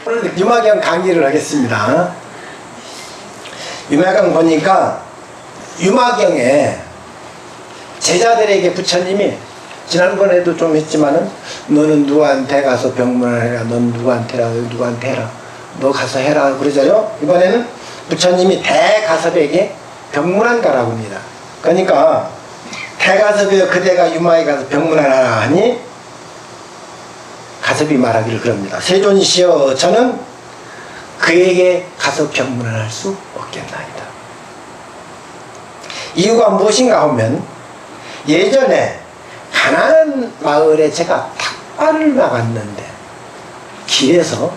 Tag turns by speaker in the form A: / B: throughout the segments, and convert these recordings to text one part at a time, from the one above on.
A: 오늘 유마경 강의를 하겠습니다. 유마경 보니까 유마경에 제자들에게 부처님이 지난번에도 좀 했지만은 너는 누구한테 가서 병문안 해라, 넌 누구한테 해라, 너 가서 해라 그러잖아요. 이번에는 부처님이 대가섭에게 병문안 가라고 합니다. 그러니까 대가섭이여 그대가 유마에 가서 병문안하라 하니 가섭이 말하기를 그럽니다. 세존이시여 저는 그에게 가서 병문안할 수 없겠나이다. 이유가 무엇인가 하면 예전에 가난한 마을에 제가 탁발을 나갔는데 길에서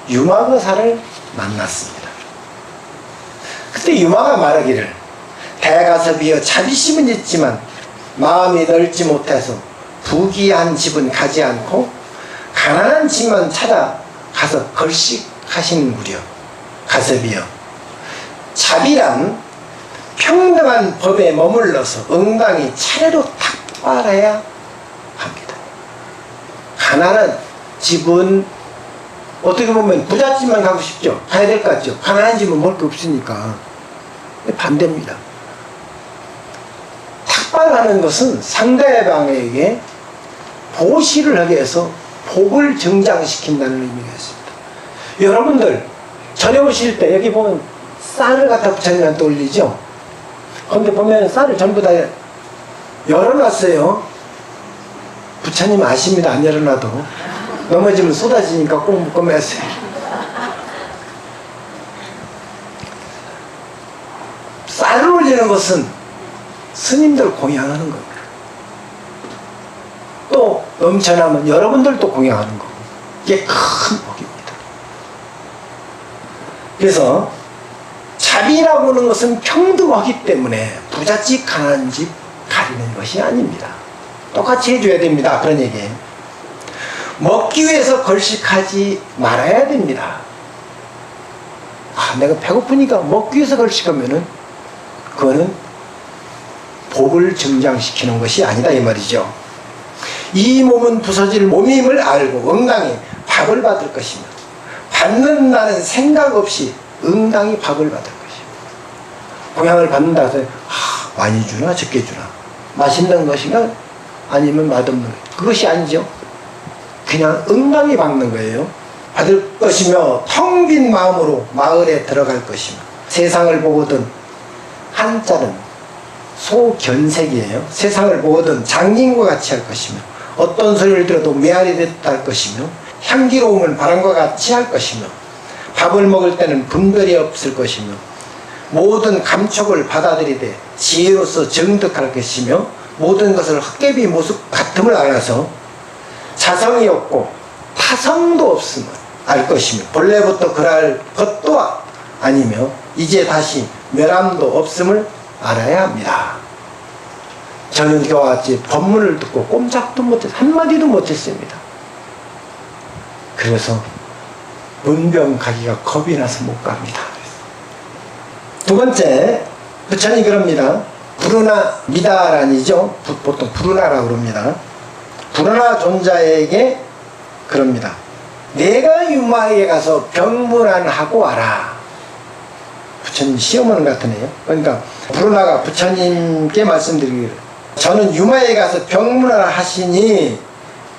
A: 유마거사를 만났습니다. 그때 유마가 말하기를 대가섭이여 자비심은 있지만 마음이 넓지 못해서 부귀한 집은 가지 않고 가난한 집만 찾아가서 걸식하시는구려. 가섭이여 자비란 평등한 법에 머물러서 응당히 차례로 탁발해야 합니다. 가난한 집은 어떻게 보면 부잣집만 가고 싶죠. 가야 될 것 같죠. 가난한 집은 먹을 게 없으니까 반대입니다. 탁발하는 것은 상대방에게 보시를 하기 위해서 복을 증장시킨다는 의미가 있습니다. 여러분들 전에 오실 때 여기 보면 쌀을 갖다 부처님한테 올리죠. 그런데 보면 쌀을 전부 다 열어놨어요. 부처님 아십니다. 안 열어놔도 넘어지면 쏟아지니까 꼭 묶어매세요. 쌀을 올리는 것은 스님들 공양하는 겁니다. 또 넘쳐나면 여러분들도 공양하는 거고 이게 큰 복입니다. 그래서 자비라고 하는 것은 평등하기 때문에 부잣집 가난한 집 가리는 것이 아닙니다. 똑같이 해줘야 됩니다. 그런 얘기예요. 먹기 위해서 걸식하지 말아야 됩니다. 내가 배고프니까 먹기 위해서 걸식하면은 그거는 복을 증장시키는 것이 아니다 이 말이죠. 이 몸은 부서질 몸임을 알고 응당히 밥을 받을 것이며 받는다는 생각 없이 응당히 밥을 받을 것이며 공양을 받는다 해서 많이 주나 적게 주나 맛있는 것인가 아니면 맛없는 것 그것이 아니죠. 그냥 응당히 받는 거예요. 받을 것이며 텅 빈 마음으로 마을에 들어갈 것이며 세상을 보거든 한자는 소견색이에요. 세상을 보거든 장님과 같이 할 것이며 어떤 소리를 들어도 메아리 됐다 할 것이며 향기로움은 바람과 같이 할 것이며 밥을 먹을 때는 분별이 없을 것이며 모든 감촉을 받아들이되 지혜로서 정득할 것이며 모든 것을 헛개비 모습 같음을 알아서 자성이 없고 타성도 없음을 알 것이며 본래부터 그럴 것도 아니며 이제 다시 멸함도 없음을 알아야 합니다. 저는 그와 같이 법문을 듣고 꼼짝도 못했어요. 한마디도 못했습니다. 그래서 문병 가기가 겁이 나서 못 갑니다. 두 번째 부처님이 그럽니다. 부르나 미다란이죠. 보통 부르나라고 그럽니다. 부르나 존자에게 그럽니다. 내가 유마에 가서 병문안하고 와라. 부처님 시험하는 것 같으네요. 그러니까 부르나가 부처님께 말씀드리기를 저는 유마에 가서 병문안을 하시니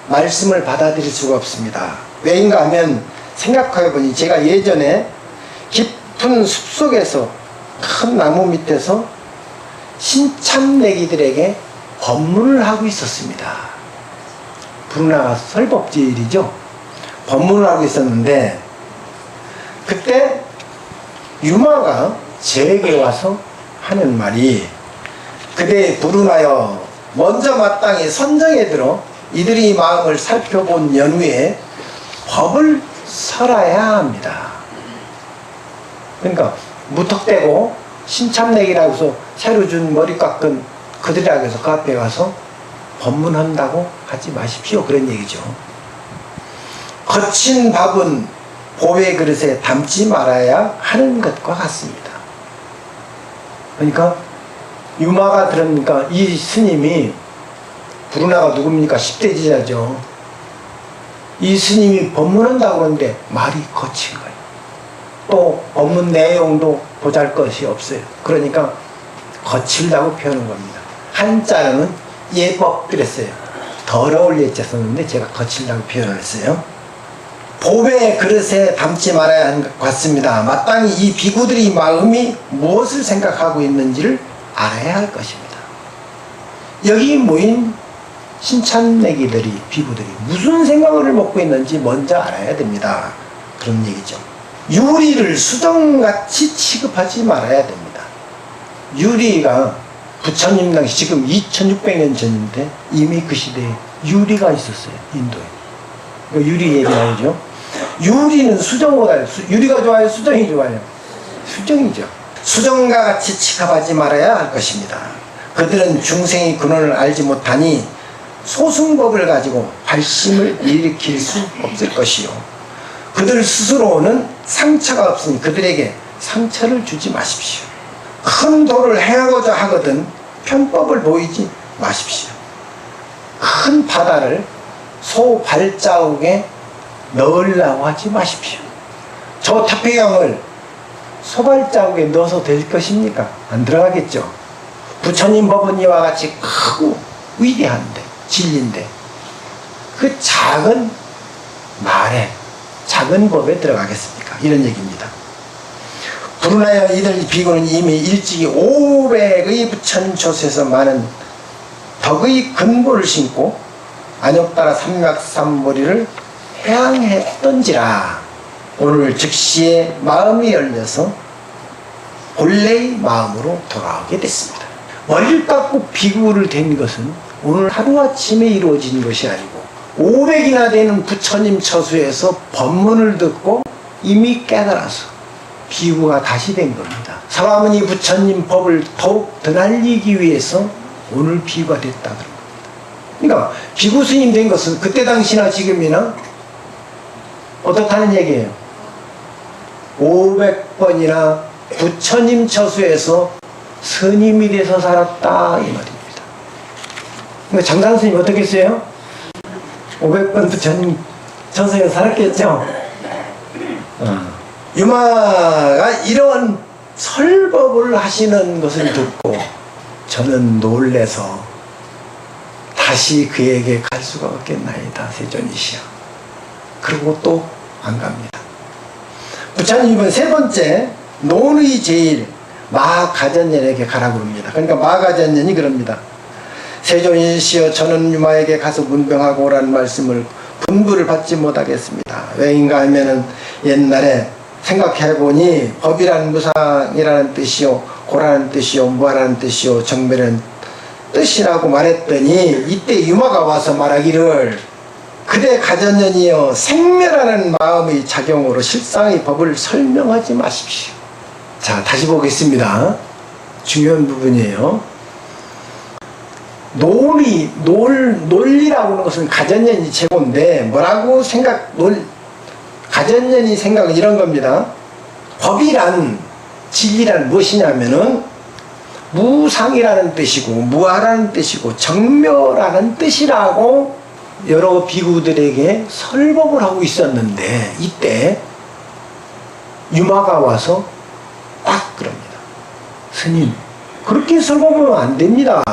A: 말씀을 받아들일 수가 없습니다. 왜인가 하면 생각해보니 제가 예전에 깊은 숲속에서 큰 나무 밑에서 신참내기들에게 법문을 하고 있었습니다. 부르나가 설법제일이죠. 법문을 하고 있었는데 그때 유마가 제게 와서 하는 말이 그대 부르나여 먼저 마땅히 선정에 들어 이들이 마음을 살펴본 연후에 법을 설해야 합니다. 그러니까 무턱대고 신참내기라고 해서 새로 준 머리 깎은 그들이라고 해서 그 앞에 가서 법문한다고 하지 마십시오. 그런 얘기죠. 거친 밥은 보배 그릇에 담지 말아야 하는 것과 같습니다. 그러니까 유마가 들으니까 이 스님이 부르나가 누굽니까? 10대 지자죠. 이 스님이 법문한다고 그러는데 말이 거친 거예요. 또 법문 내용도 보잘것이 없어요. 그러니까 거칠다고 표현한 겁니다. 한자로는 예법 그랬어요. 더러울 예자 썼는데 제가 거칠다고 표현을 했어요. 법의 그릇에 담지 말아야 하는 것 같습니다. 마땅히 이 비구들이 마음이 무엇을 생각하고 있는지를 알아야 할 것입니다. 여기 모인 신참내기들이, 비구들이 무슨 생각을 먹고 있는지 먼저 알아야 됩니다. 그런 얘기죠. 유리를 수정같이 취급하지 말아야 됩니다. 유리가 부처님 당시 지금 2600년 전인데 이미 그 시대에 유리가 있었어요. 인도에. 유리 얘기하죠. 유리는 수정보다 유리가 좋아요? 수정이 좋아요? 수정이죠. 수정과 같이 취급하지 말아야 할 것입니다. 그들은 중생의 근원을 알지 못하니 소승법을 가지고 발심을 일으킬 수 없을 것이요. 그들 스스로는 상처가 없으니 그들에게 상처를 주지 마십시오. 큰 도를 행하고자 하거든 편법을 보이지 마십시오. 큰 바다를 소 발자국에 넣으려고 하지 마십시오. 저 태평양을 소 발자국에 넣어서 될 것입니까? 안 들어가겠죠. 부처님 법은 이와 같이 크고 위대한데, 진리인데 그 작은 말에, 작은 법에 들어가겠습니까? 이런 얘기입니다. 불운하여 이들 비구는 이미 일찍이 500의 부처님 초소에서 많은 덕의 근본을 심고 안욕따라 삼맥삼보리를 해양했던지라 오늘 즉시에 마음이 열려서 본래의 마음으로 돌아오게 됐습니다. 머리를 깎고 비구를 댄 것은 오늘 하루아침에 이루어진 것이 아니고 500이나 되는 부처님 처수에서 법문을 듣고 이미 깨달아서 비구가 다시 된 겁니다. 사바무니 부처님 법을 더욱 더 날리기 위해서 오늘 비구가 됐다 그런 겁니다. 그러니까 비구 스님 된 것은 그때 당시나 지금이나 어떻다는 얘기예요? 500번이나 부처님 처수에서 스님이 돼서 살았다 이 말입니다. 그러니까 장산 스님 어떻게 했어요? 500번 부처님 처수에서 살았겠죠? 유마가 이런 설법을 하시는 것을 듣고 저는 놀래서 다시 그에게 갈 수가 없겠나이다 세존이시여. 그리고 또 안 갑니다. 부처님은 세 번째 논의 제일 마가전년에게 가라고 합니다. 그러니까 마가전년이 그럽니다. 세존이시여 저는 유마에게 가서 문병하고 오라는 말씀을 분부를 받지 못하겠습니다. 왜인가 하면은 옛날에 생각해보니 법이란 무상이라는 뜻이요 고라는 뜻이요 무아라는 뜻이요 정멸이라는 뜻이라고 말했더니 이때 유마가 와서 말하기를 그대 가전년이여 생멸하는 마음의 작용으로 실상의 법을 설명하지 마십시오. 자, 다시 보겠습니다. 중요한 부분이에요. 논리라고 하는 것은 가전년이 최고인데 뭐라고 가전년이 생각은 이런 겁니다. 법이란 진리란 무엇이냐면은 무상이라는 뜻이고 무아라는 뜻이고 정멸하는 뜻이라고 여러 비구들에게 설법을 하고 있었는데 이때 유마가 와서 딱 그럽니다. 스님 그렇게 설법하면 안 됩니다.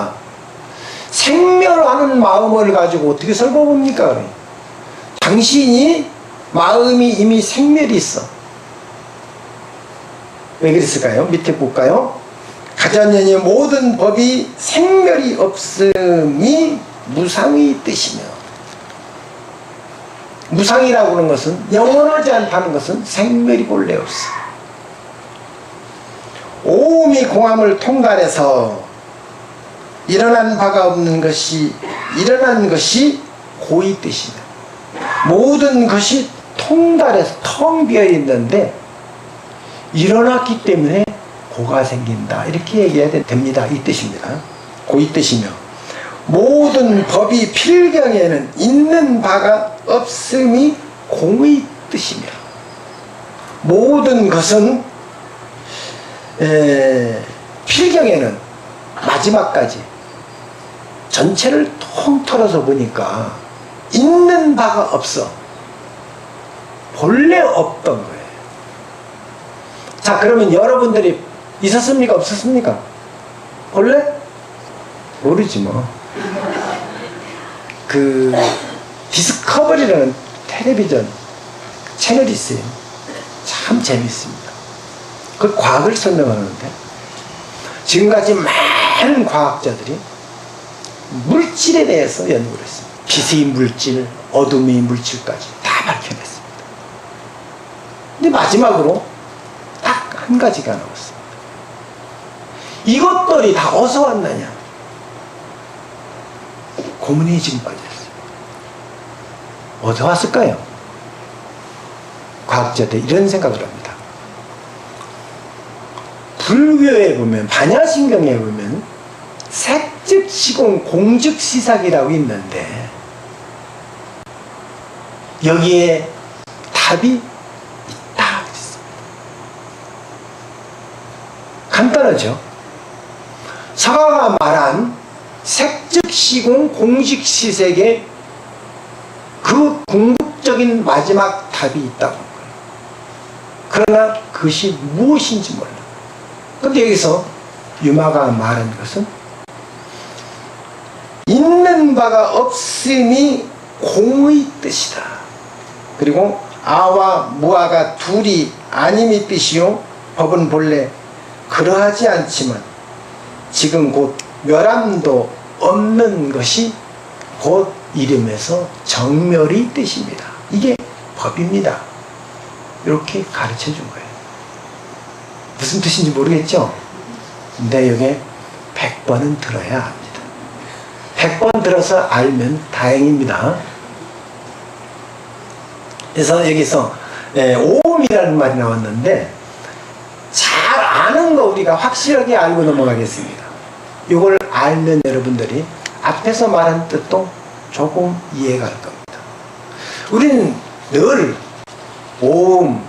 A: 생멸하는 마음을 가지고 어떻게 설법합니까? 당신이 마음이 이미 생멸이 있어. 왜 그랬을까요? 밑에 볼까요? 가전년의 모든 법이 생멸이 없음이 무상의 뜻이며 무상이라고 하는 것은 영원하지 않다는 것은 생멸이 본래 없어. 오음이 공함을 통달해서 일어난 바가 없는 것이 일어난 것이 고의 뜻이다. 모든 것이 통달해서 텅 비어 있는데 일어났기 때문에 고가 생긴다. 이렇게 얘기해야 됩니다. 이 뜻입니다. 고의 뜻이며 모든 법이 필경에는 있는 바가 없음이 공의 뜻이며 모든 것은 필경에는 마지막까지 전체를 통틀어서 보니까 있는 바가 없어. 본래 없던 거예요. 자, 그러면 여러분들이 있었습니까? 없었습니까? 본래? 모르지 뭐. 그 디스커버리라는 텔레비전 채널이 있어요. 참 재밌습니다. 그 과학을 설명하는데 지금까지 많은 과학자들이 물질에 대해서 연구를 했습니다. 빛의 물질, 어둠의 물질까지 다 밝혀냈습니다. 근데 마지막으로 딱 한 가지가 나왔습니다. 이것들이 다 어디서 왔느냐? 고문이 지금 빠졌어요. 어디서 왔을까요? 과학자들 이런 생각을 합니다. 불교에 보면, 반야신경에 보면 색즉시공 공즉시삭이라고 있는데 여기에 답이 있다 그랬습니다. 간단하죠. 서가가 말한 색즉시공 공즉시색의 그 궁극적인 마지막 답이 있다고 한 거예요. 그러나 그것이 무엇인지 몰라. 근데 여기서 유마가 말한 것은 있는 바가 없음이 공의 뜻이다. 그리고 아와 무아가 둘이 아님이 뜻이요 법은 본래 그러하지 않지만 지금 곧 멸함도 없는 것이 곧 이름에서 정멸의 뜻입니다. 이게 법입니다. 이렇게 가르쳐 준 거예요. 무슨 뜻인지 모르겠죠? 근데 여기에 100번은 들어야 합니다. 100번 들어서 알면 다행입니다. 그래서 여기서 오음이라는 말이 나왔는데 잘 아는 거 우리가 확실하게 알고 넘어가겠습니다. 이걸 알면 여러분들이 앞에서 말한 뜻도 조금 이해가 갈 겁니다. 우리는 늘 오음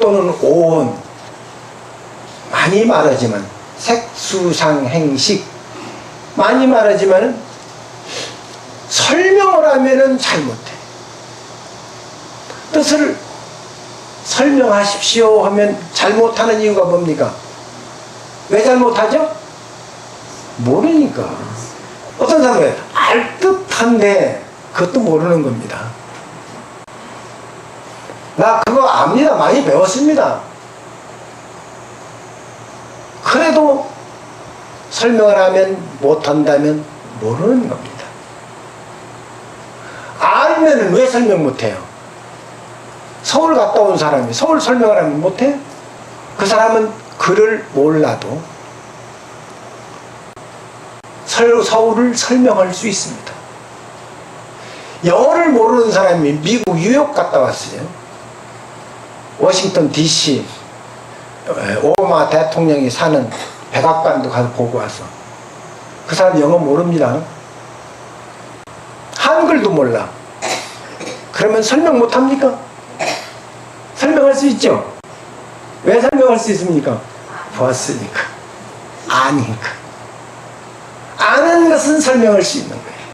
A: 또는 오온 많이 말하지만 색수상행식 많이 말하지만 설명을 하면은 잘 못해. 뜻을 설명하십시오 하면 잘못하는 이유가 뭡니까? 왜 잘못하죠? 모르니까. 어떤 사람은 알듯한데 그것도 모르는 겁니다. 나 그거 압니다. 많이 배웠습니다. 그래도 설명을 하면 못한다면 모르는 겁니다. 알면 왜 설명 못해요? 서울 갔다 온 사람이 서울 설명을 하면 못해? 그 사람은 글을 몰라도 서울을 설명할 수 있습니다. 영어를 모르는 사람이 미국 뉴욕 갔다 왔어요. 워싱턴 DC 오바마 대통령이 사는 백악관도 가서 보고 와서 그 사람 영어 모릅니다. 한글도 몰라. 그러면 설명 못합니까? 설명할 수 있죠? 왜 설명할 수 있습니까? 보았으니까. 아니까. 아는 것은 설명할 수 있는 거예요.